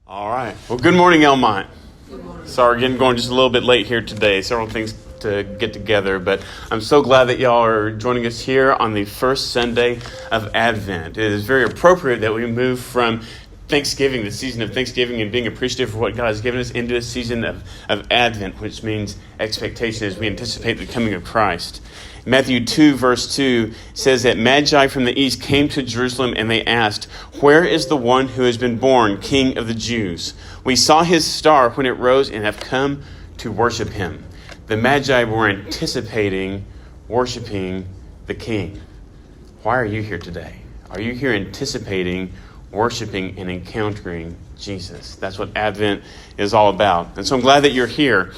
All right. Well, good morning, Elmont. Sorry, again, going just a little bit late here today. Several things to get together, but I'm so glad that y'all are joining us here on the first Sunday of Advent. It is very appropriate that we move from Thanksgiving, the season of Thanksgiving, and being appreciative for what God has given us, into a season of Advent, which means expectation as we anticipate the coming of Christ. Matthew 2, verse 2 says that Magi from the east came to Jerusalem and they asked, "Where is the one who has been born King of the Jews? We saw his star when it rose and have come to worship him." The Magi were anticipating worshiping the King. Why are you here today? Are you here anticipating worshiping and encountering Jesus? That's what Advent is all about. And so I'm glad that you're here.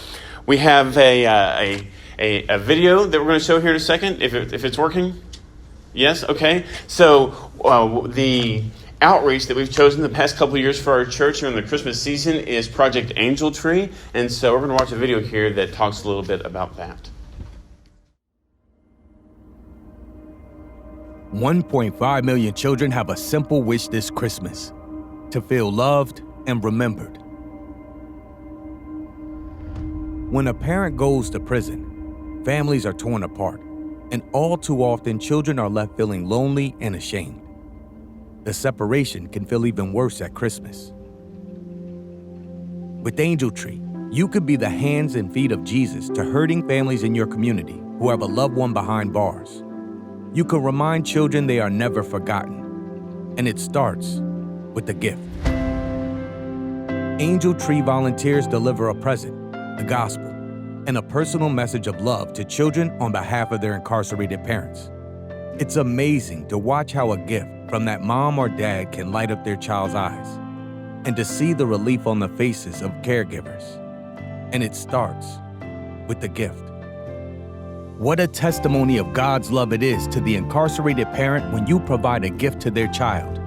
We have a video that we're going to show here in a second, if it's working. Yes? Okay. So the outreach that we've chosen the past couple of years for our church during the Christmas season is Project Angel Tree. And so we're going to watch a video here that talks a little bit about that. 1.5 million children have a simple wish this Christmas: to feel loved and remembered. When a parent goes to prison, families are torn apart, and all too often children are left feeling lonely and ashamed. The separation can feel even worse at Christmas. With Angel Tree, you could be the hands and feet of Jesus to hurting families in your community who have a loved one behind bars. You can remind children they are never forgotten, and it starts with a gift. Angel Tree volunteers deliver a present, the gospel, and a personal message of love to children on behalf of their incarcerated parents. It's amazing to watch how a gift from that mom or dad can light up their child's eyes, and to see the relief on the faces of caregivers. And it starts with the gift. What a testimony of God's love it is to the incarcerated parent when you provide a gift to their child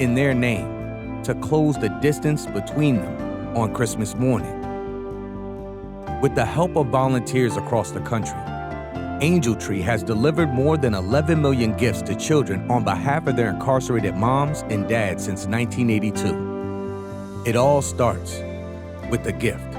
in their name to close the distance between them on Christmas morning. With the help of volunteers across the country, Angel Tree has delivered more than 11 million gifts to children on behalf of their incarcerated moms and dads since 1982. It all starts with a gift.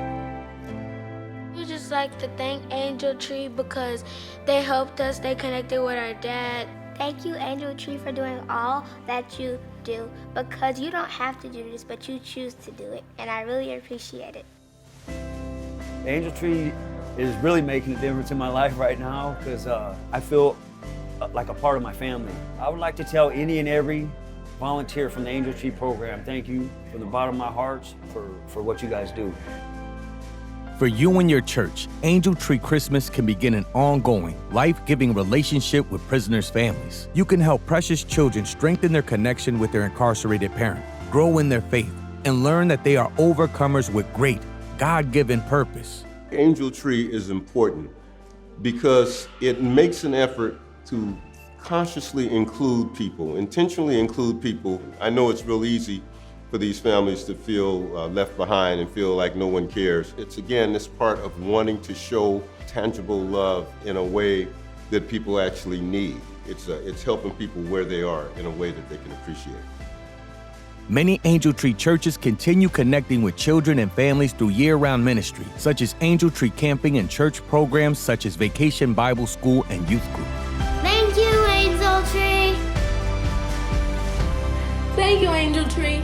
We just like to thank Angel Tree because they helped us stay connected with our dad. Thank you, Angel Tree, for doing all that you do, because you don't have to do this, but you choose to do it, and I really appreciate it. Angel Tree is really making a difference in my life right now because I feel like a part of my family. I would like to tell any and every volunteer from the Angel Tree program, thank you from the bottom of my heart for what you guys do. For you and your church, Angel Tree Christmas can begin an ongoing, life-giving relationship with prisoners' families. You can help precious children strengthen their connection with their incarcerated parent, grow in their faith, and learn that they are overcomers with great, God-given purpose. Angel Tree is important because it makes an effort to consciously include people, intentionally include people. I know it's real easy for these families to feel left behind and feel like no one cares. It's again this part of wanting to show tangible love in a way that people actually need. It's helping people where they are in a way that they can appreciate. Many Angel Tree churches continue connecting with children and families through year-round ministry, such as Angel Tree camping and church programs such as Vacation Bible School and Youth Group. Thank you, Angel Tree. Thank you, Angel Tree.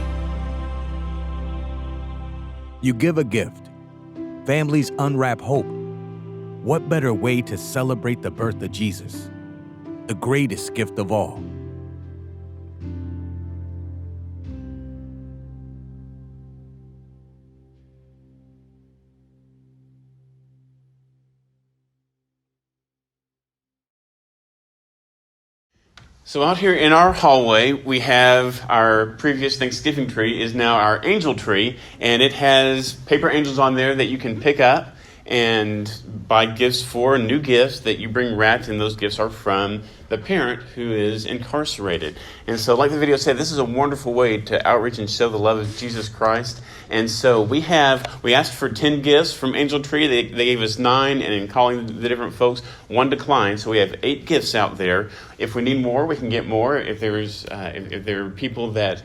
You give a gift. Families unwrap hope. What better way to celebrate the birth of Jesus, the greatest gift of all? So out here in our hallway, we have our previous Thanksgiving tree is now our angel tree, and it has paper angels on there that you can pick up and buy gifts for, new gifts that you bring wrapped, and those gifts are from the parent who is incarcerated. And so, like the video said, this is a wonderful way to outreach and show the love of Jesus Christ. And so we asked for 10 gifts from Angel Tree. They gave us 9, and in calling the different folks, 1 declined. So we have 8 gifts out there. If we need more, we can get more. If there are people that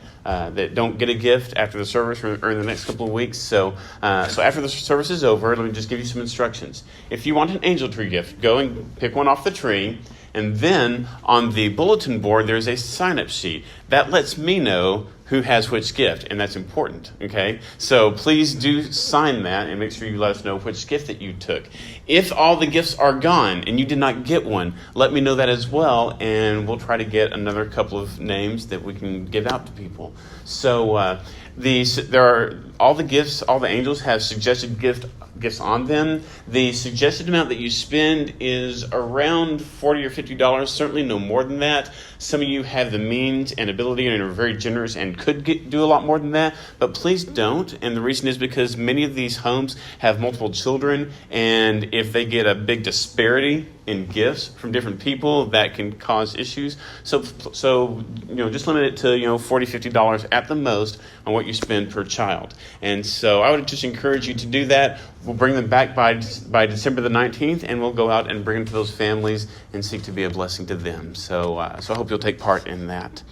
don't get a gift after the service or in the next couple of weeks, so after the service is over, let me just give you some instructions. If you want an Angel Tree gift, go and pick one off the tree. And then on the bulletin board, there's a sign-up sheet. That lets me know who has which gift, and that's important, okay? So please do sign that and make sure you let us know which gift that you took. If all the gifts are gone and you did not get one, let me know that as well, and we'll try to get another couple of names that we can give out to people. So there are all the gifts, all the angels have suggested gifts on them. The suggested amount that you spend is around $40 or $50, certainly no more than that. Some of you have the means and ability and are very generous and could do a lot more than that, but please don't. And the reason is because many of these homes have multiple children, and if they get a big disparity in gifts from different people, that can cause issues. So just limit it to $40, $50 at the most on what you spend per child. And so I would just encourage you to do that. We'll bring them back by December the 19th, and we'll go out and bring them to those families and seek to be a blessing to them. So I hope you'll take part in that.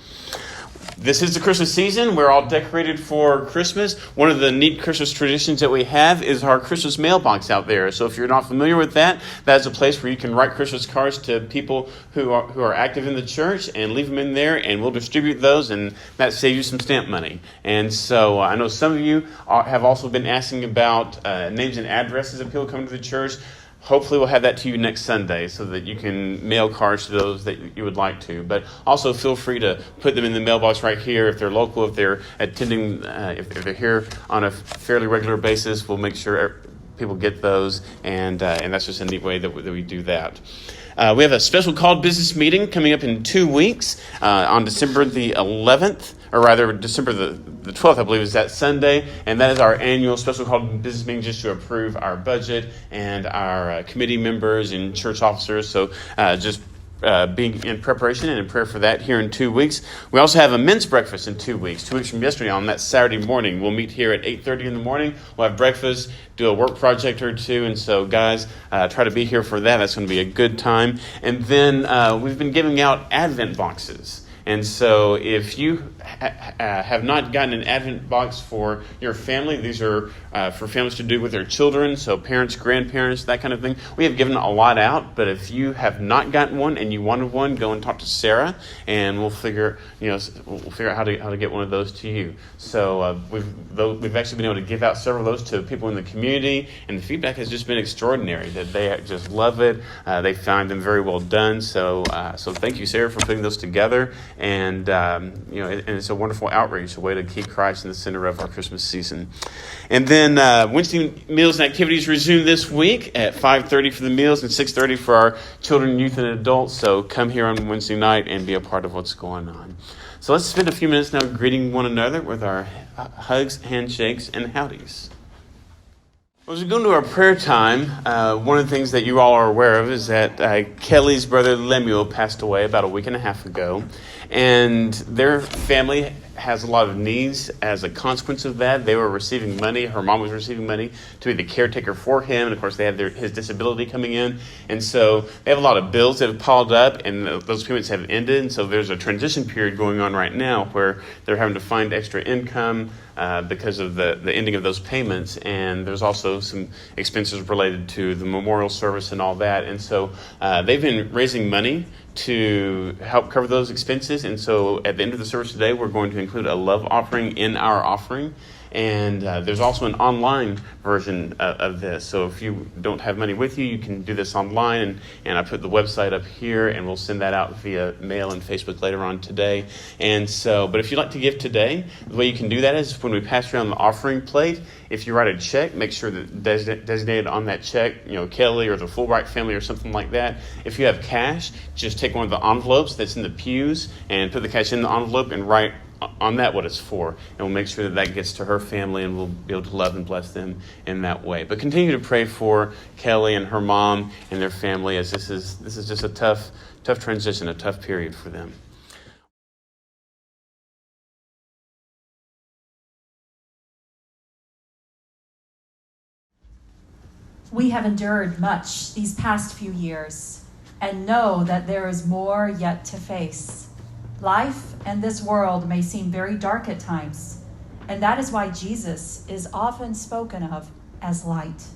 This is the Christmas season. We're all decorated for Christmas. One of the neat Christmas traditions that we have is our Christmas mailbox out there. So if you're not familiar with that, that's a place where you can write Christmas cards to people who are active in the church and leave them in there, and we'll distribute those, and that saves you some stamp money. And so I know some of you have also been asking about names and addresses of people coming to the church. Hopefully we'll have that to you next Sunday so that you can mail cards to those that you would like to. But also feel free to put them in the mailbox right here if they're local, if they're attending, if they're here on a fairly regular basis. We'll make sure people get those, and that's just a neat way that we do that. We have a special called business meeting coming up in 2 weeks on December the 11th, or rather December the 12th, I believe, is that Sunday, and that is our annual special called business meeting just to approve our budget and our committee members and church officers. So just being in preparation and in prayer for that here in 2 weeks. We also have a men's breakfast in 2 weeks. 2 weeks from yesterday on that Saturday morning. We'll meet here at 8:30 in the morning. We'll have breakfast, do a work project or two. And so, guys, try to be here for that. That's going to be a good time. And then we've been giving out Advent boxes. And so if you have not gotten an Advent box for your family, these are for families to do with their children, so parents, grandparents, that kind of thing. We have given a lot out, but if you have not gotten one and you wanted one, go and talk to Sarah, and we'll figure out how to get one of those to you. So we've actually been able to give out several of those to people in the community, and the feedback has just been extraordinary. That they just love it. They find them very well done. So thank you, Sarah, for putting those together. And and it's a wonderful outreach, a way to keep Christ in the center of our Christmas season. And then Wednesday meals and activities resume this week at 5:30 for the meals and 6:30 for our children, youth, and adults. So come here on Wednesday night and be a part of what's going on. So let's spend a few minutes now greeting one another with our hugs, handshakes, and howdies. As we go into our prayer time, one of the things that you all are aware of is that Kelly's brother Lemuel passed away about a week and a half ago, and their family has a lot of needs as a consequence of that. They were receiving money. Her mom was receiving money to be the caretaker for him, and of course they have his disability coming in, and so they have a lot of bills that have piled up, and those payments have ended, and so there's a transition period going on right now where they're having to find extra income because of the ending of those payments, and there's also some expenses related to the memorial service and all that, and so they've been raising money to help cover those expenses, and so at the end of the service today, we're going to include a love offering in our offering. And there's also an online version of this. So if you don't have money with you, you can do this online. And I put the website up here, and we'll send that out via mail and Facebook later on today. And so, but if you'd like to give today, the way you can do that is when we pass around the offering plate, if you write a check, make sure that designated on that check, Kelly or the Fulbright family or something like that. If you have cash, just take one of the envelopes that's in the pews and put the cash in the envelope and write on that what it's for, and we'll make sure that gets to her family, and we'll be able to love and bless them in that way. But continue to pray for Kelly and her mom and their family, as this is just a tough tough transition, a tough period for them. We have endured much these past few years and know that there is more yet to face. Life and this world may seem very dark at times, and that is why Jesus is often spoken of as light.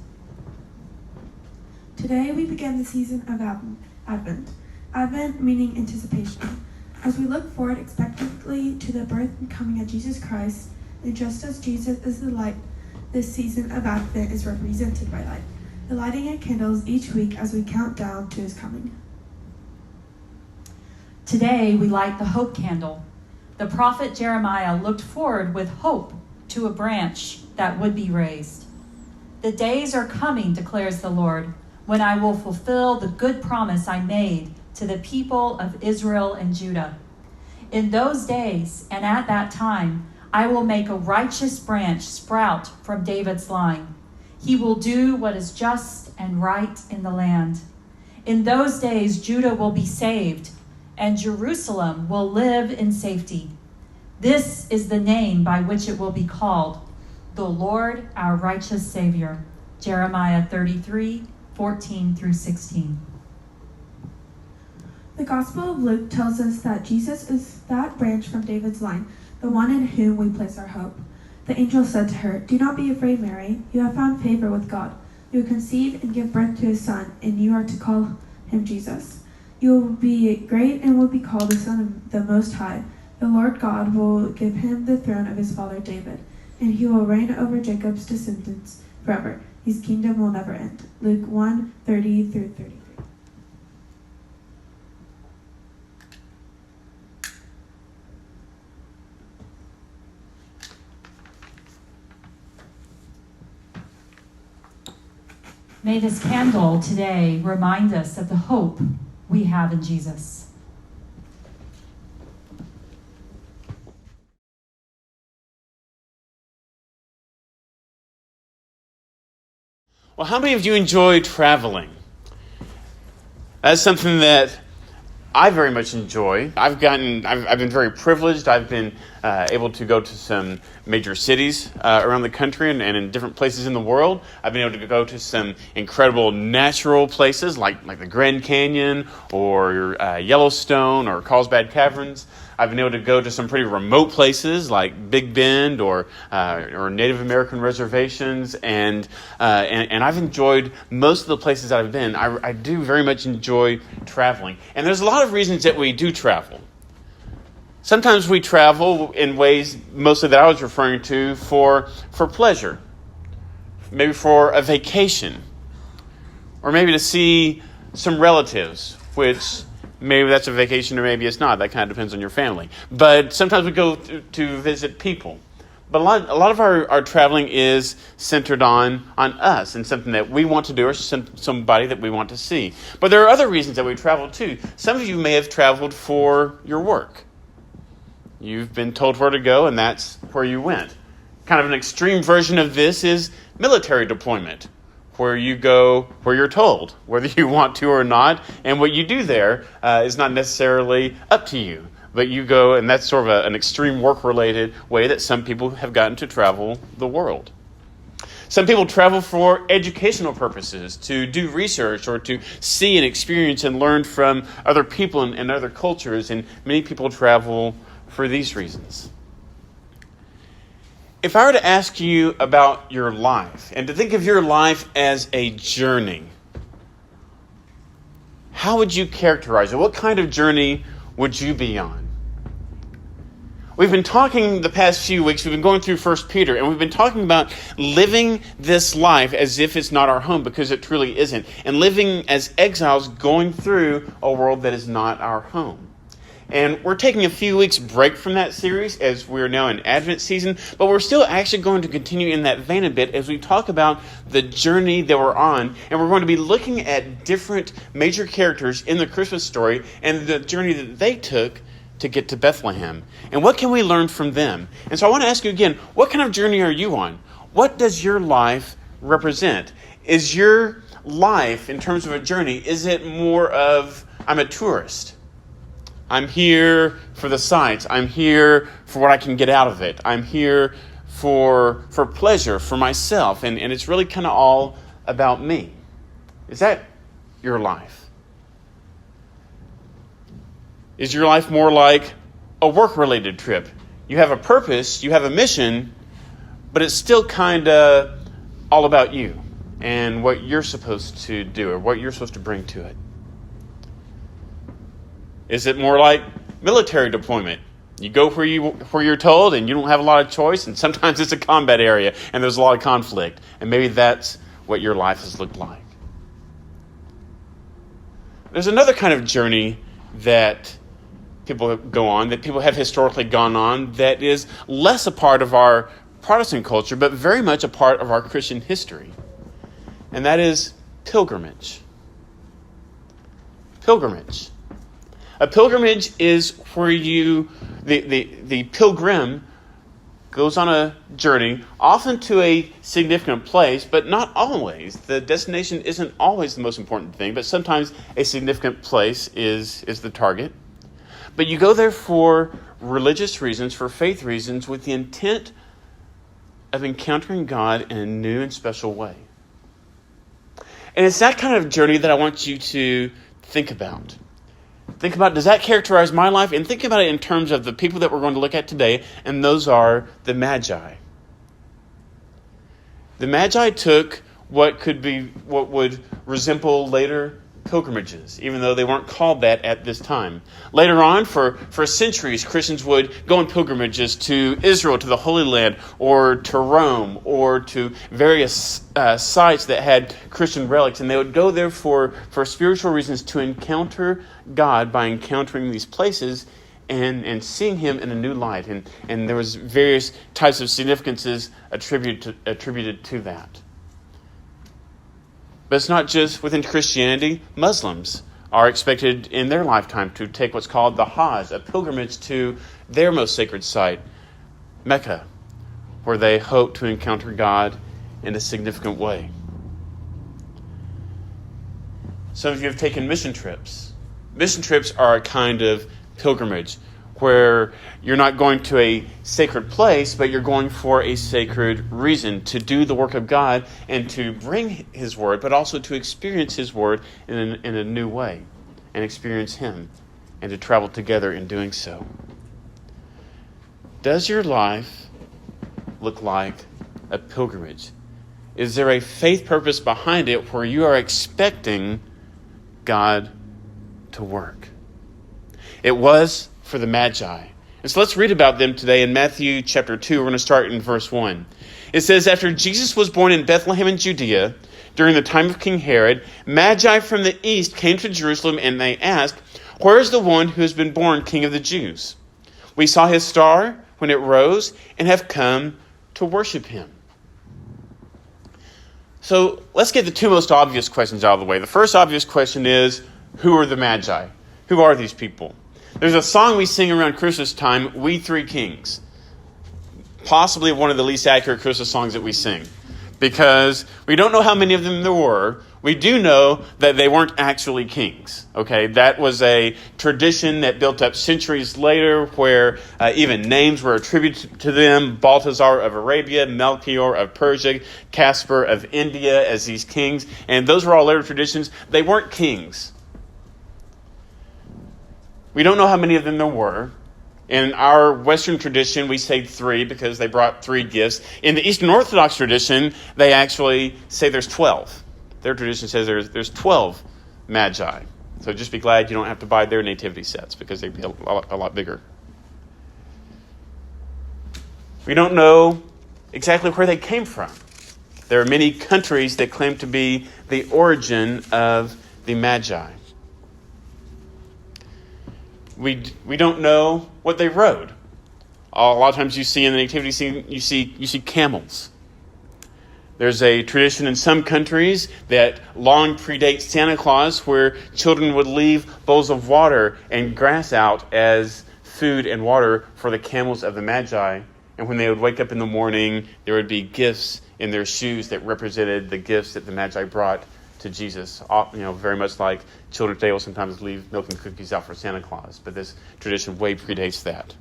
Today we begin the season of Advent. Advent meaning anticipation. As we look forward expectantly to the birth and coming of Jesus Christ, and just as Jesus is the light, this season of Advent is represented by light. The lighting of candles each week as we count down to his coming. Today we light the hope candle. The prophet Jeremiah looked forward with hope to a branch that would be raised. The days are coming, declares the Lord, when I will fulfill the good promise I made to the people of Israel and Judah. In those days and at that time, I will make a righteous branch sprout from David's line. He will do what is just and right in the land. In those days, Judah will be saved, and Jerusalem will live in safety. This is the name by which it will be called, the Lord our righteous Savior. Jeremiah 33:14-16. The Gospel of Luke tells us that Jesus is that branch from David's line, the one in whom we place our hope. The angel said to her, "Do not be afraid, Mary. You have found favor with God. You will conceive and give birth to a son, and you are to call him Jesus. You will be great and will be called the Son of the Most High. The Lord God will give him the throne of his father David, and he will reign over Jacob's descendants forever. His kingdom will never end." Luke 1:30-33. May this candle today remind us of the hope we have in Jesus. Well, how many of you enjoy traveling? That's something that I very much enjoy. I've been very privileged. I've been able to go to some major cities around the country and in different places in the world. I've been able to go to some incredible natural places like the Grand Canyon or Yellowstone or Carlsbad Caverns. I've been able to go to some pretty remote places like Big Bend or Native American reservations, and I've enjoyed most of the places that I've been. I do very much enjoy traveling, and there's a lot of reasons that we do travel. Sometimes we travel in ways, mostly that I was referring to, for pleasure, maybe for a vacation, or maybe to see some relatives, which maybe that's a vacation or maybe it's not. That kind of depends on your family. But sometimes we go to visit people. But a lot of our traveling is centered on us and something that we want to do or somebody that we want to see. But there are other reasons that we travel too. Some of you may have traveled for your work. You've been told where to go and that's where you went. Kind of an extreme version of this is military deployment, where you go where you're told, whether you want to or not, and what you do there is not necessarily up to you. But you go, and that's sort of an extreme work-related way that some people have gotten to travel the world. Some people travel for educational purposes, to do research or to see and experience and learn from other people and other cultures, and many people travel for these reasons. If I were to ask you about your life and to think of your life as a journey, how would you characterize it? What kind of journey would you be on? We've been talking the past few weeks, we've been going through 1 Peter, and we've been talking about living this life as if it's not our home, because it truly isn't, and living as exiles going through a world that is not our home. And we're taking a few weeks break from that series as we're now in Advent season, but we're still actually going to continue in that vein a bit as we talk about the journey that we're on. And we're going to be looking at different major characters in the Christmas story and the journey that they took to get to Bethlehem. And what can we learn from them? And so I want to ask you again, what kind of journey are you on? What does your life represent? Is your life, in terms of a journey, is it more of I'm a tourist. I'm here for the sights. I'm here for what I can get out of it. I'm here for pleasure, for myself. And it's really kind of all about me. Is that your life? Is your life more like a work-related trip? You have a purpose, you have a mission, but it's still kind of all about you and what you're supposed to do or what you're supposed to bring to it. Is it more like military deployment? You go where you're told and you don't have a lot of choice, and sometimes it's a combat area and there's a lot of conflict, and maybe that's what your life has looked like. There's another kind of journey that people go on, that people have historically gone on, that is less a part of our Protestant culture, but very much a part of our Christian history. And that is pilgrimage. Pilgrimage. A pilgrimage is where the pilgrim goes on a journey, often to a significant place, but not always. The destination isn't always the most important thing, but sometimes a significant place is the target. But you go there for religious reasons, for faith reasons, with the intent of encountering God in a new and special way. And it's that kind of journey that I want you to think about. Think about, does that characterize my life? And think about it in terms of the people that we're going to look at today, and those are the Magi. The Magi took what would resemble later pilgrimages, even though they weren't called that at this time. Later on, for centuries, Christians would go on pilgrimages to Israel, to the Holy Land, or to Rome, or to various sites that had Christian relics, and they would go there for spiritual reasons, to encounter God by encountering these places and seeing Him in a new light. And there was various types of significances attributed to that. But it's not just within Christianity. Muslims are expected in their lifetime to take what's called the Hajj, a pilgrimage to their most sacred site, Mecca, where they hope to encounter God in a significant way. Some of you have taken mission trips. Mission trips are a kind of pilgrimage where you're not going to a sacred place, but you're going for a sacred reason, to do the work of God and to bring His Word, but also to experience His Word in a new way and experience Him and to travel together in doing so. Does your life look like a pilgrimage? Is there a faith purpose behind it where you are expecting God to work? It was for the Magi. And so let's read about them today in Matthew chapter 2. We're going to start in verse 1. It says, "After Jesus was born in Bethlehem in Judea, during the time of King Herod, Magi from the east came to Jerusalem, and they asked, 'Where is the one who has been born King of the Jews? We saw his star when it rose and have come to worship him.'" So let's get the two most obvious questions out of the way. The first obvious question is, who are the Magi? Who are these people? There's a song we sing around Christmas time, "We Three Kings." Possibly one of the least accurate Christmas songs that we sing, because we don't know how many of them there were. We do know that they weren't actually kings. Okay, that was a tradition that built up centuries later, where even names were attributed to them: Balthazar of Arabia, Melchior of Persia, Caspar of India as these kings. And those were all later traditions. They weren't kings. We don't know how many of them there were. In our Western tradition, we say 3 because they brought 3 gifts. In the Eastern Orthodox tradition, they actually say there's 12. Their tradition says there's 12 Magi. So just be glad you don't have to buy their nativity sets, because they'd be a lot bigger. We don't know exactly where they came from. There are many countries that claim to be the origin of the Magi. We don't know what they rode. A lot of times you see in the nativity scene, you see camels. There's a tradition in some countries that long predates Santa Claus, where children would leave bowls of water and grass out as food and water for the camels of the Magi. And when they would wake up in the morning, there would be gifts in their shoes that represented the gifts that the Magi brought to Jesus. Very much like children today will sometimes leave milk and cookies out for Santa Claus, but this tradition way predates that.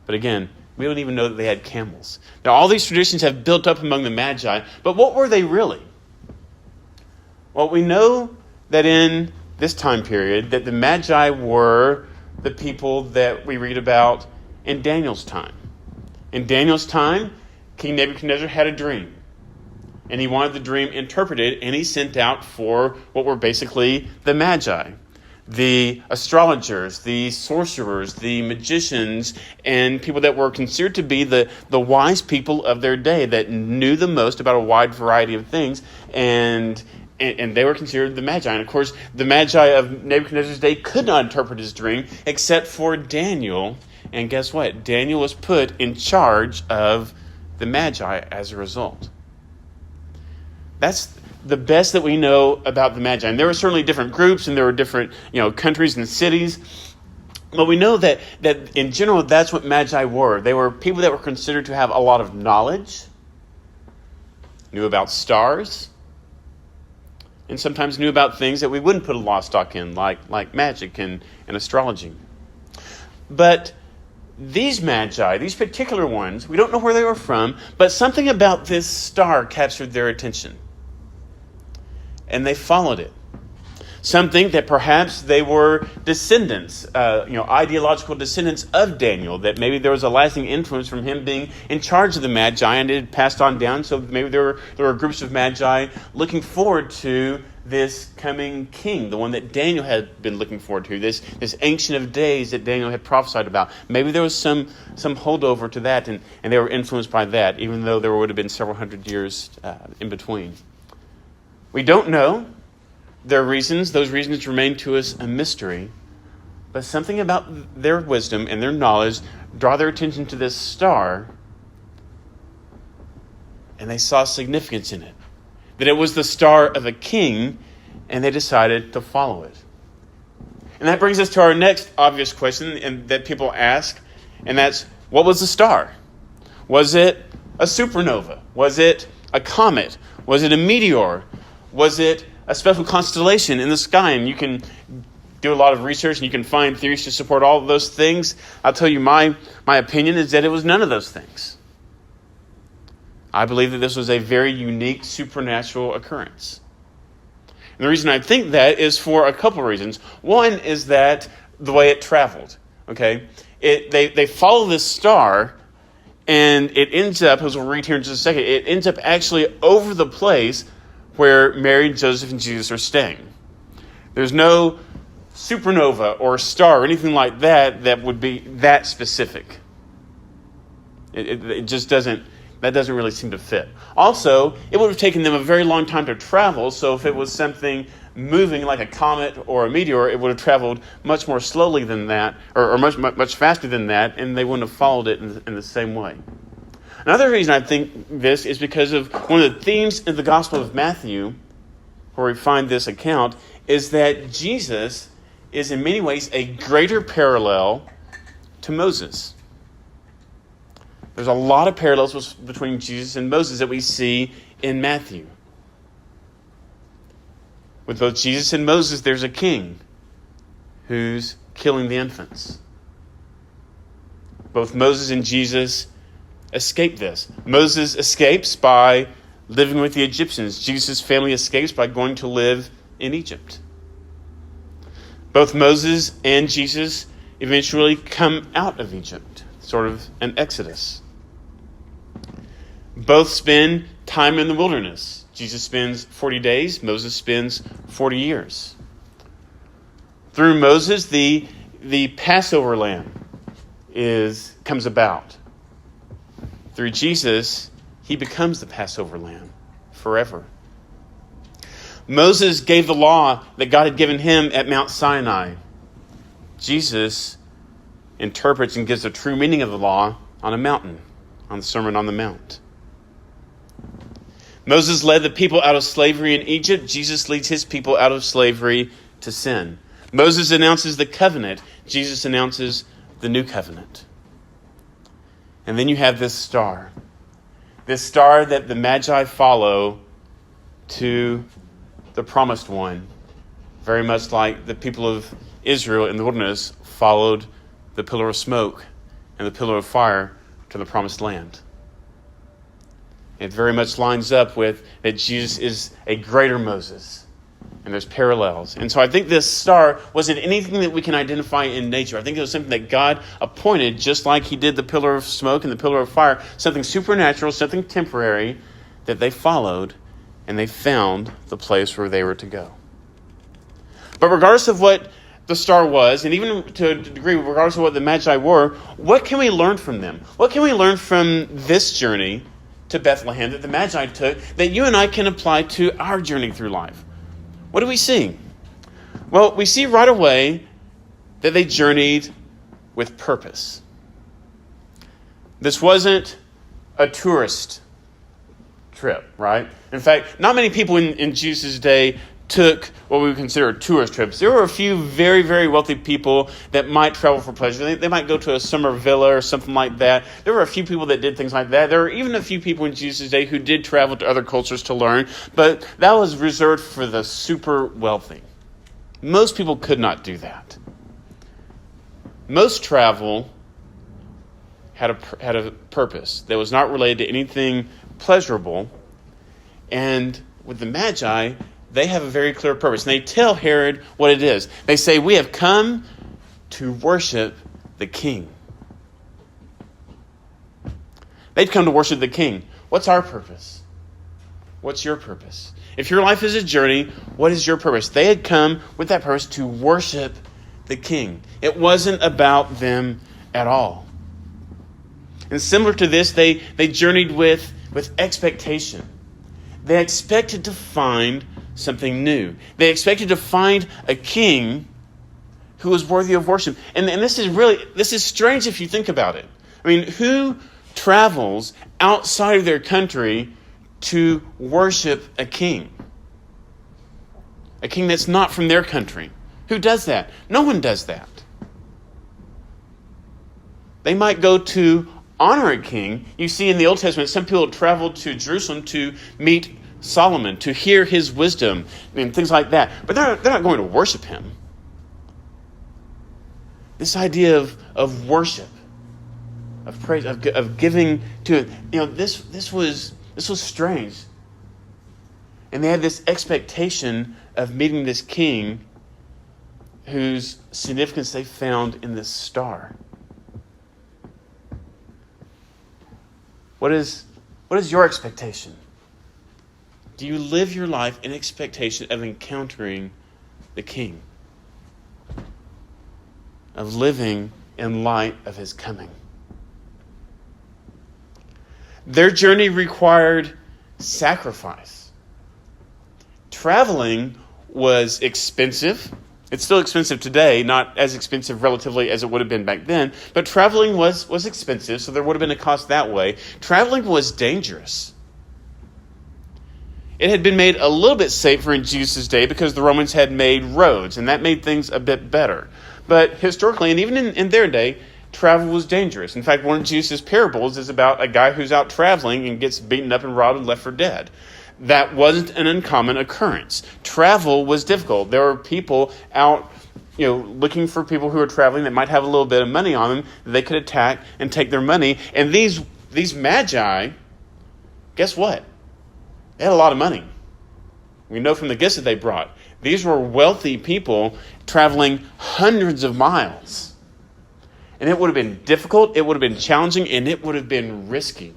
But again, we don't even know that they had camels. Now, all these traditions have built up among the Magi, but what were they really? Well, we know that in this time period that the Magi were the people that we read about in Daniel's time. In Daniel's time, King Nebuchadnezzar had a dream, and he wanted the dream interpreted, and he sent out for what were basically the Magi, the astrologers, the sorcerers, the magicians, and people that were considered to be the wise people of their day that knew the most about a wide variety of things, and they were considered the Magi. And of course, the Magi of Nebuchadnezzar's day could not interpret his dream except for Daniel. And guess what? Daniel was put in charge of the Magi as a result. That's the best that we know about the Magi. And there were certainly different groups, and there were different, countries and cities. But we know that in general, that's what Magi were. They were people that were considered to have a lot of knowledge, knew about stars, and sometimes knew about things that we wouldn't put a lot of stock in, like magic and astrology. But these Magi, these particular ones, we don't know where they were from, but something about this star captured their attention. And they followed it. Something that perhaps they were descendants, ideological descendants of Daniel, that maybe there was a lasting influence from him being in charge of the Magi, and it had passed on down. So maybe there were groups of Magi looking forward to this coming king, the one that Daniel had been looking forward to, this Ancient of Days that Daniel had prophesied about. Maybe there was some holdover to that, and they were influenced by that, even though there would have been several hundred years in between. We don't know their reasons. Those reasons remain to us a mystery. But something about their wisdom and their knowledge draw their attention to this star, and they saw significance in it. That it was the star of a king, and they decided to follow it. And that brings us to our next obvious question and that people ask, and that's, what was the star? Was it a supernova? Was it a comet? Was it a meteor? Was it a special constellation in the sky? And you can do a lot of research and you can find theories to support all of those things. I'll tell you my opinion is that it was none of those things. I believe that this was a very unique supernatural occurrence. And the reason I think that is for a couple of reasons. One is that the way it traveled. Okay, they follow this star, and it ends up, as we'll read here in just a second, it ends up actually over the place where Mary, Joseph, and Jesus are staying. There's no supernova or star or anything like that would be that specific. It just doesn't. That doesn't really seem to fit. Also, it would have taken them a very long time to travel, so if it was something moving like a comet or a meteor, it would have traveled much more slowly than that, or much faster than that, and they wouldn't have followed it in the same way. Another reason I think this is because of one of the themes in the Gospel of Matthew, where we find this account, is that Jesus is in many ways a greater parallel to Moses. There's a lot of parallels between Jesus and Moses that we see in Matthew. With both Jesus and Moses, there's a king who's killing the infants. Both Moses and Jesus escape this. Moses escapes by living with the Egyptians. Jesus' family escapes by going to live in Egypt. Both Moses and Jesus eventually come out of Egypt, sort of an exodus. Both spend time in the wilderness. Jesus spends 40 days. Moses spends 40 years. Through Moses, the Passover lamb comes about. Through Jesus, he becomes the Passover lamb forever. Moses gave the law that God had given him at Mount Sinai. Jesus interprets and gives the true meaning of the law on a mountain, on the Sermon on the Mount. Moses led the people out of slavery in Egypt. Jesus leads his people out of slavery to sin. Moses announces the covenant. Jesus announces the new covenant. And then you have this star that the Magi follow to the promised one, very much like the people of Israel in the wilderness followed the pillar of smoke and the pillar of fire to the promised land. It very much lines up with that Jesus is a greater Moses, and there's parallels. And so I think this star wasn't anything that we can identify in nature. I think it was something that God appointed, just like he did the pillar of smoke and the pillar of fire, something supernatural, something temporary that they followed, and they found the place where they were to go. But regardless of what the star was, and even to a degree, regardless of what the Magi were, what can we learn from them? What can we learn from this journey to Bethlehem that the Magi took that you and I can apply to our journey through life? What do we see? Well, we see right away that they journeyed with purpose. This wasn't a tourist trip, right? In fact, not many people in Jesus' day took what we would consider tourist trips. There were a few very, very wealthy people that might travel for pleasure. They might go to a summer villa or something like that. There were a few people that did things like that. There were even a few people in Jesus' day who did travel to other cultures to learn, but that was reserved for the super wealthy. Most people could not do that. Most travel had a purpose that was not related to anything pleasurable, and with the Magi, they have a very clear purpose. And they tell Herod what it is. They say, we have come to worship the king. They've come to worship the king. What's our purpose? What's your purpose? If your life is a journey, what is your purpose? They had come with that purpose to worship the king. It wasn't about them at all. And similar to this, they journeyed with expectation. They expected to find something new. They expected to find a king who was worthy of worship. And this is strange if you think about it. I mean, who travels outside of their country to worship a king? A king that's not from their country. Who does that? No one does that. They might go to honor a king. You see in the Old Testament, some people traveled to Jerusalem to meet Solomon, to hear his wisdom and things like that. But they're not going to worship him. This idea of worship, of praise, of giving to, this was strange. And they had this expectation of meeting this king whose significance they found in this star. What is your expectation? Do you live your life in expectation of encountering the King? Of living in light of his coming? Their journey required sacrifice. Traveling was expensive. It's still expensive today, not as expensive relatively as it would have been back then, but traveling was expensive, so there would have been a cost that way. Traveling was dangerous. It had been made a little bit safer in Jesus' day because the Romans had made roads, and that made things a bit better. But historically, and even in their day, travel was dangerous. In fact, one of Jesus' parables is about a guy who's out traveling and gets beaten up and robbed and left for dead. That wasn't an uncommon occurrence. Travel was difficult. There were people out, looking for people who are traveling that might have a little bit of money on them that they could attack and take their money. And these Magi, guess what? They had a lot of money. We know from the gifts that they brought. These were wealthy people traveling hundreds of miles. And it would have been difficult, it would have been challenging, and it would have been risky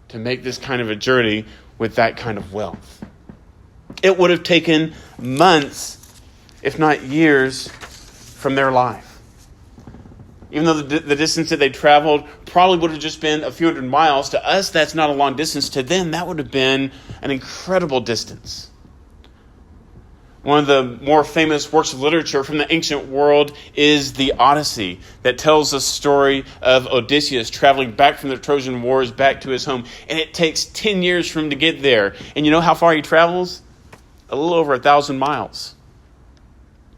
to make this kind of a journey with that kind of wealth. It would have taken months, if not years, from their life. Even though the distance that they traveled probably would have just been a few hundred miles, to us that's not a long distance. To them, that would have been an incredible distance. One of the more famous works of literature from the ancient world is the Odyssey, that tells the story of Odysseus traveling back from the Trojan Wars back to his home. And it takes 10 years for him to get there. And you know how far he travels? A little over 1,000 miles.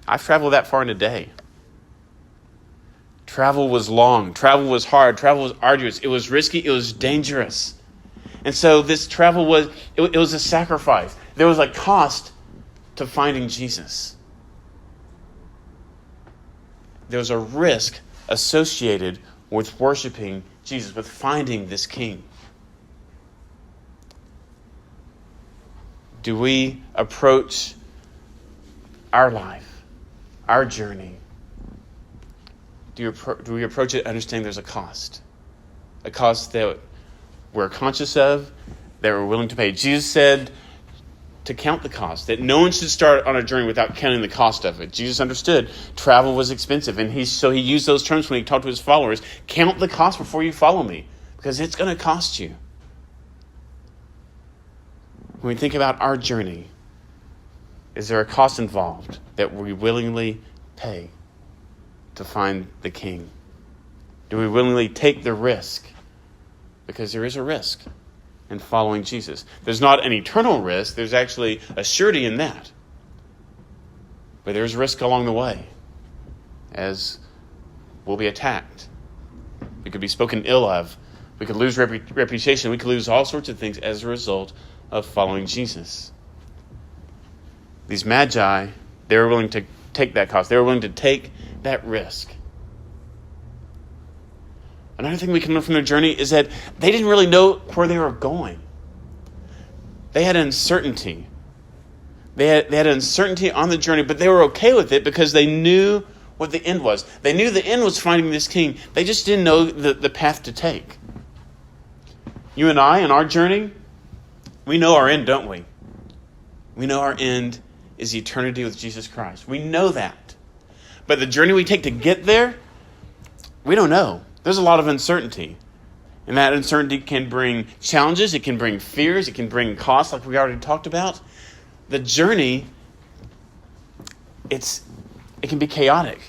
I've traveled that far in a day. Travel was long. Travel was hard. Travel was arduous. It was risky. It was dangerous. And so this travel it was a sacrifice. There was a cost to finding Jesus. There was a risk associated with worshiping Jesus, with finding this King. Do we approach our life, our journey? Do we approach it understanding there's a cost? A cost that we're conscious of, that we're willing to pay. Jesus said to count the cost, that no one should start on a journey without counting the cost of it. Jesus understood travel was expensive, and so he used those terms when he talked to his followers. Count the cost before you follow me, because it's going to cost you. When we think about our journey, is there a cost involved that we willingly pay to find the King? Do we willingly take the risk? Because there is a risk in following Jesus. There's not an eternal risk. There's actually a surety in that. But there's risk along the way, as we'll be attacked. We could be spoken ill of. We could lose reputation. We could lose all sorts of things as a result of following Jesus. These magi, they were willing to take that cost. They were willing to take that risk. Another thing we can learn from their journey is that they didn't really know where they were going. They had uncertainty. They had uncertainty on the journey, but they were okay with it because they knew what the end was. They knew the end was finding this King. They just didn't know the path to take. You and I, in our journey, we know our end, don't we? We know our end is eternity with Jesus Christ. We know that. But the journey we take to get there, we don't know. There's a lot of uncertainty. And that uncertainty can bring challenges. It can bring fears. It can bring costs, like we already talked about. The journey, it can be chaotic.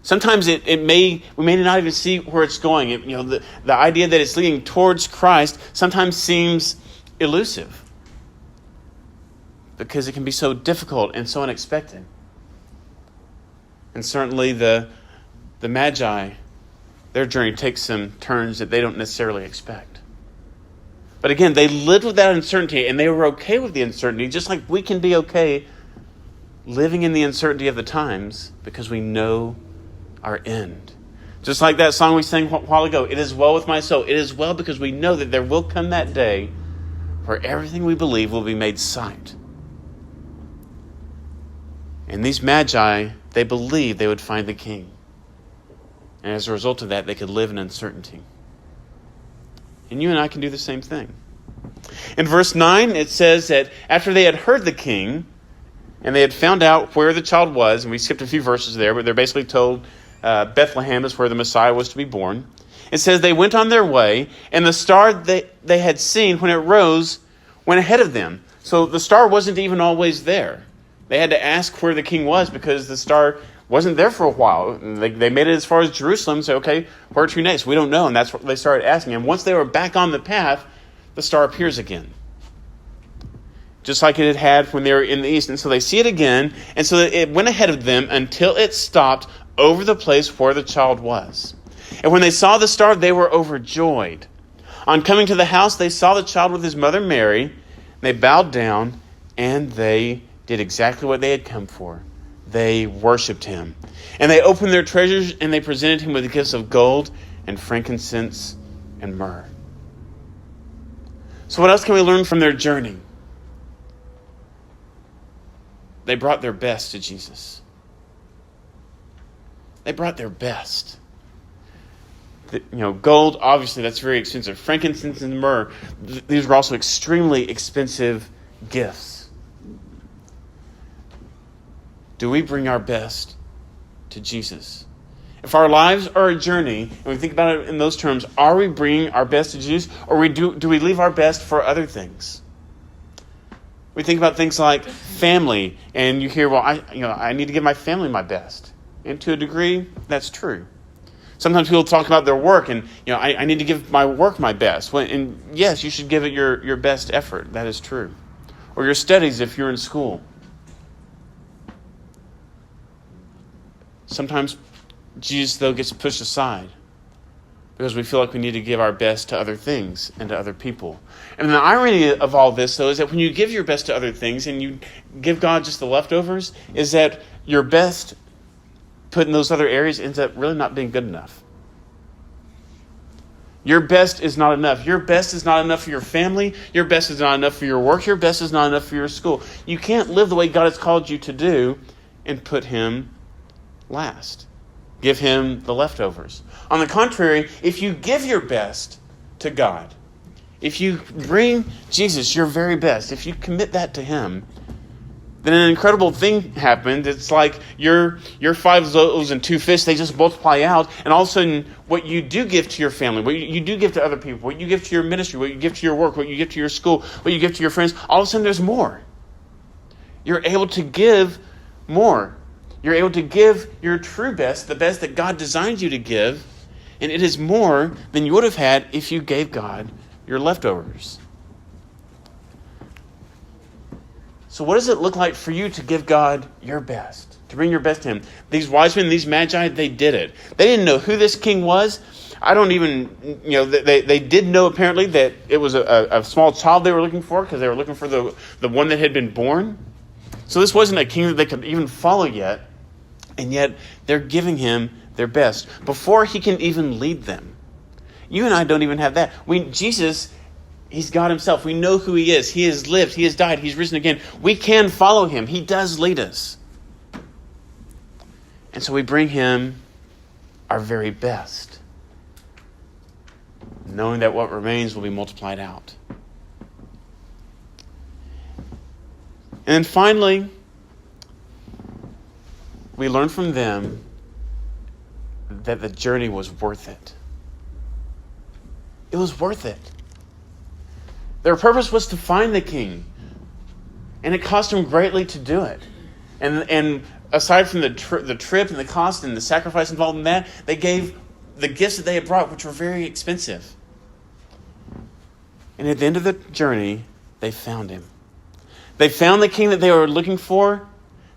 Sometimes we may not even see where it's going. The idea that it's leading towards Christ sometimes seems elusive, because it can be so difficult and so unexpected. And certainly the Magi, their journey takes some turns that they don't necessarily expect. But again, they lived with that uncertainty, and they were okay with the uncertainty, just like we can be okay living in the uncertainty of the times because we know our end. Just like that song we sang a while ago, "It is well with my soul." It is well because we know that there will come that day where everything we believe will be made sight. And these Magi, they believed they would find the King. And as a result of that, they could live in uncertainty. And you and I can do the same thing. In verse 9, it says that after they had heard the King, and they had found out where the child was, and we skipped a few verses there, but they're basically told Bethlehem is where the Messiah was to be born. It says they went on their way, and the star they had seen when it rose went ahead of them. So the star wasn't even always there. They had to ask where the King was because the star wasn't there for a while. They made it as far as Jerusalem, say, okay, where to next? We don't know. And that's what they started asking. And once they were back on the path, the star appears again, just like it had when they were in the east. And so they see it again, and so it went ahead of them until it stopped over the place where the child was. And when they saw the star, they were overjoyed. On coming to the house, they saw the child with his mother Mary. They bowed down, and they did exactly what they had come for. They worshipped him. And they opened their treasures, and they presented him with gifts of gold and frankincense and myrrh. So what else can we learn from their journey? They brought their best to Jesus. They brought their best. Gold, obviously, that's very expensive. Frankincense and myrrh, these were also extremely expensive gifts. Do we bring our best to Jesus? If our lives are a journey, and we think about it in those terms, are we bringing our best to Jesus, or do we leave our best for other things? We think about things like family, and you hear, well, I need to give my family my best. And to a degree, that's true. Sometimes people talk about their work, and I need to give my work my best. And yes, you should give it your best effort. That is true. Or your studies if you're in school. Sometimes Jesus, though, gets pushed aside because we feel like we need to give our best to other things and to other people. And the irony of all this, though, is that when you give your best to other things and you give God just the leftovers, is that your best put in those other areas ends up really not being good enough. Your best is not enough. Your best is not enough for your family. Your best is not enough for your work. Your best is not enough for your school. You can't live the way God has called you to do and put Him last. Give Him the leftovers. On the contrary, if you give your best to God, if you bring Jesus your very best, if you commit that to Him, then an incredible thing happened. It's like your 5 loaves and 2 fish, they just multiply out. And all of a sudden, what you do give to your family, what you do give to other people, what you give to your ministry, what you give to your work, what you give to your school, what you give to your friends, all of a sudden there's more. You're able to give more. You're able to give your true best, the best that God designed you to give. And it is more than you would have had if you gave God your leftovers. So what does it look like for you to give God your best, to bring your best to Him? These wise men, these magi, they did it. They didn't know who this king was. I don't even, they did know apparently that it was a small child they were looking for, because they were looking for the one that had been born. So this wasn't a king that they could even follow yet. And yet they're giving Him their best before He can even lead them. You and I don't even have that. Jesus, He's God Himself. We know who He is. He has lived. He has died. He's risen again. We can follow Him. He does lead us. And so we bring Him our very best, knowing that what remains will be multiplied out. And then finally, we learn from them that the journey was worth it. It was worth it. Their purpose was to find the king, and it cost them greatly to do it. And aside from the trip and the cost and the sacrifice involved in that, they gave the gifts that they had brought, which were very expensive. And at the end of the journey, they found Him. They found the king that they were looking for.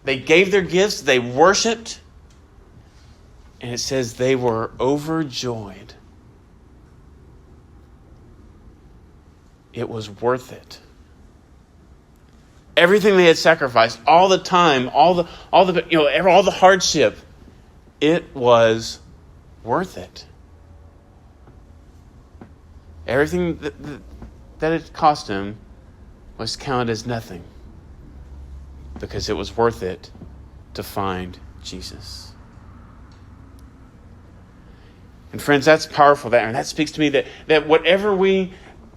They gave their gifts. They worshiped. And it says they were overjoyed. It was worth it. Everything they had sacrificed, all the time, all the hardship, it was worth it. Everything that it cost them was counted as nothing, because it was worth it to find Jesus. And friends, that's powerful. And that speaks to me that whatever we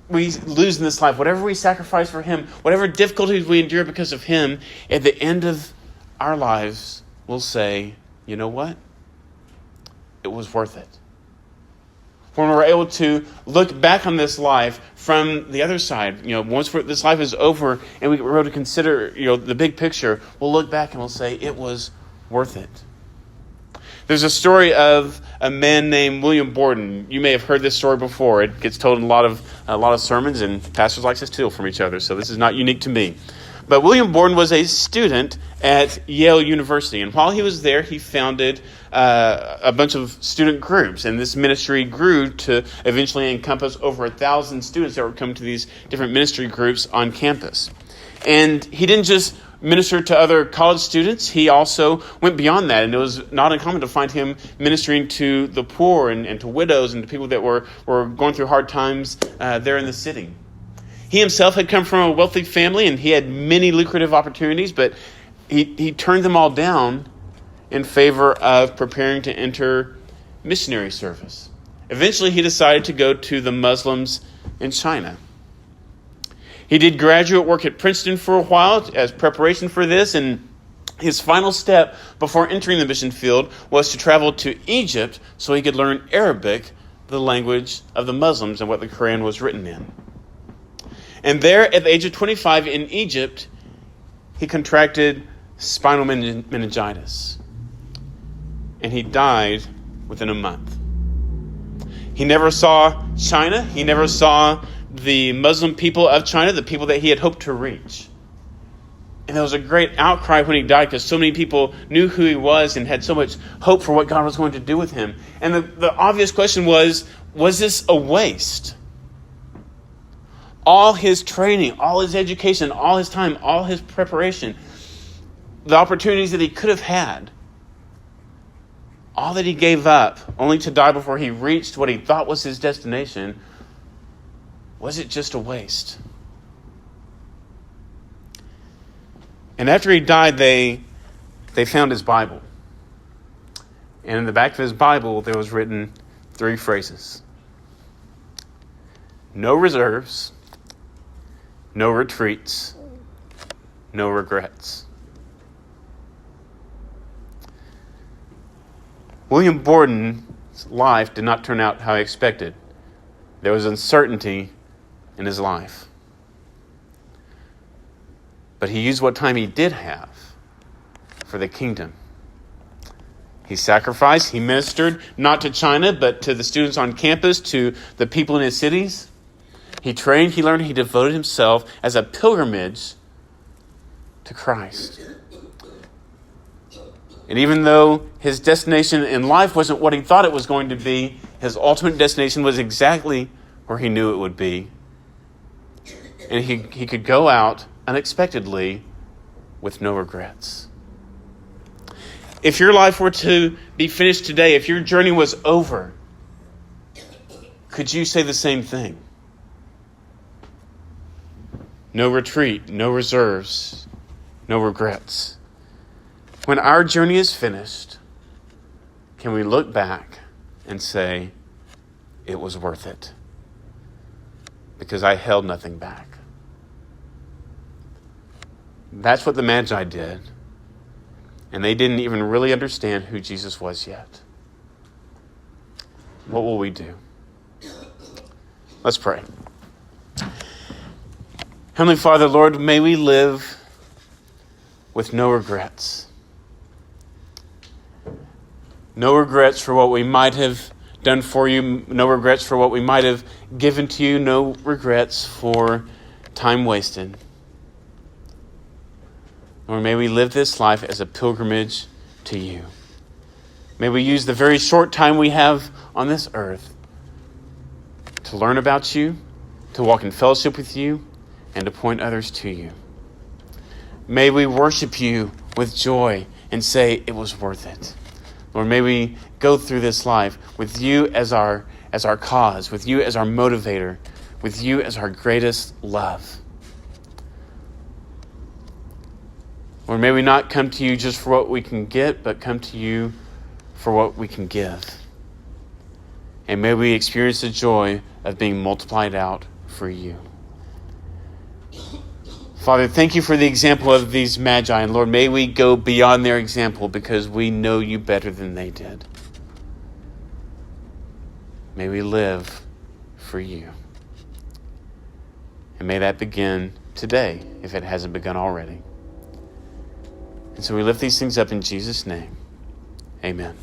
lose in this life, whatever we sacrifice for Him, whatever difficulties we endure because of Him, at the end of our lives, we'll say, you know what? It was worth it. When we're able to look back on this life from the other side, once this life is over and we're able to consider, the big picture, we'll look back and we'll say it was worth it. There's a story of a man named William Borden. You may have heard this story before. It gets told in a lot of sermons, and pastors like to steal from each other, so this is not unique to me. But William Borden was a student at Yale University, and while he was there, he founded a bunch of student groups, and this ministry grew to eventually encompass over 1,000 students that would come to these different ministry groups on campus. And he didn't just minister to other college students, he also went beyond that, and it was not uncommon to find him ministering to the poor and to widows and to people that were going through hard times there in the city. He himself had come from a wealthy family, and he had many lucrative opportunities, but he turned them all down in favor of preparing to enter missionary service. Eventually, he decided to go to the Muslims in China. He did graduate work at Princeton for a while as preparation for this, and his final step before entering the mission field was to travel to Egypt so he could learn Arabic, the language of the Muslims and what the Quran was written in. And there, at the age of 25 in Egypt, he contracted spinal meningitis. And he died within a month. He never saw China. He never saw the Muslim people of China, the people that he had hoped to reach. And there was a great outcry when he died because so many people knew who he was and had so much hope for what God was going to do with him. And the obvious question was, Was this a waste? All his training, all his education, all his time, all his preparation, the opportunities that he could have had, all that he gave up only to die before he reached what he thought was his destination, was it just a waste? And after he died, they found his Bible. And in the back of his Bible, there was written 3 phrases. No reserves, no retreats, no regrets. William Borden's life did not turn out how he expected. There was uncertainty in his life. But he used what time he did have for the kingdom. He sacrificed, he ministered, not to China, but to the students on campus, to the people in his cities. He trained, he learned, he devoted himself as a pilgrimage to Christ. And even though his destination in life wasn't what he thought it was going to be, his ultimate destination was exactly where he knew it would be. And he could go out unexpectedly with no regrets. If your life were to be finished today, if your journey was over, could you say the same thing? No retreat, no reserves, no regrets. When our journey is finished, can we look back and say, it was worth it? Because I held nothing back. That's what the Magi did. And they didn't even really understand who Jesus was yet. What will we do? Let's pray. Heavenly Father, Lord, may we live with no regrets. No regrets for what we might have done for you. No regrets for what we might have given to you. No regrets for time wasted. Lord, may we live this life as a pilgrimage to you. May we use the very short time we have on this earth to learn about you, to walk in fellowship with you, and to point others to you. May we worship you with joy and say it was worth it. Lord, may we go through this life with you as our cause, with you as our motivator, with you as our greatest love. Lord, may we not come to you just for what we can get, but come to you for what we can give. And may we experience the joy of being multiplied out for you. Father, thank you for the example of these Magi. And Lord, may we go beyond their example because we know you better than they did. May we live for you. And may that begin today, if it hasn't begun already. And so we lift these things up in Jesus' name. Amen.